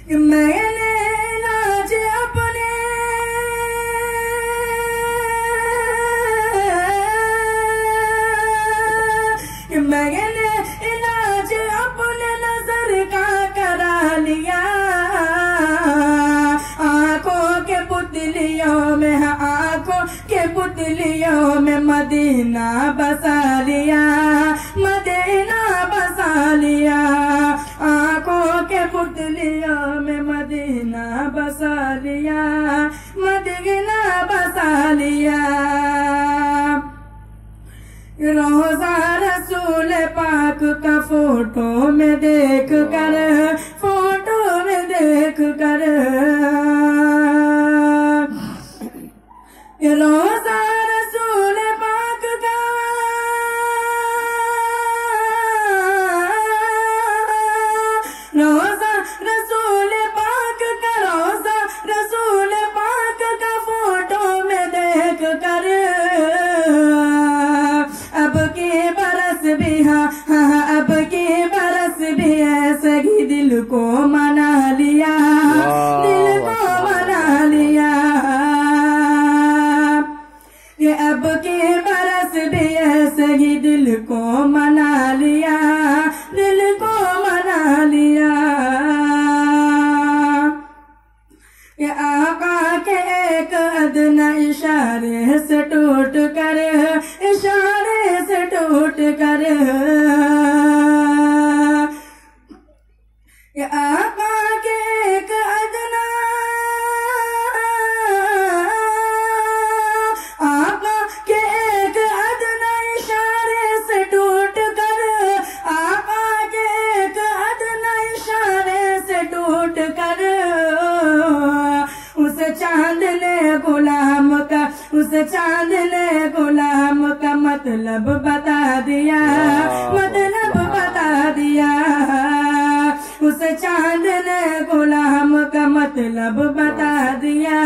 मैंने इलाज अपने मैंने इलाज अपने नजर का करा लिया। आंखों के पुतलियों में आंखों के पुतलियों में मदीना बसा लिया, मदीना बसा लिया। आंखों के पुतलियों में मदीना बसा लिया, मदीना बसा लिया। रोज़ा रसूल पाक का फोटो में देख कर, फोटो में देख कर, रोज़ा रसूल पाक का रोज़ा रसूल पाक का रोज़ा रसूल पाक का फोटो में देख कर अब के बरस भी अब के बरस भी ऐसे ही दिल को मना लिया, दिल को मना लिया। ये अब के बरस भी ऐसे ही दिल को मना लिया, दिल को मना लिया। ये आका के एक अदना इशारे से टूट कर, इशारे से टूट कर, ये आका के एक अदना आका के एक अदना इशारे से टूट कर, आका के एक अदना इशारे से टूट कर उस चांद ने गुलाम का, उस चांद ने गुलाम का मतलब बता दिया, मतलब बता दिया। उस चांद ने गुलाम का मतलब बता दिया,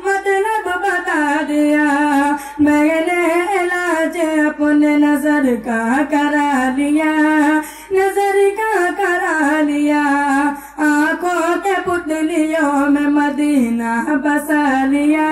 मतलब बता दिया। मैंने इलाज अपने नजर का करा लिया, नजर का करा लिया। आंखों के पुतलियों में मदीना बसा लिया।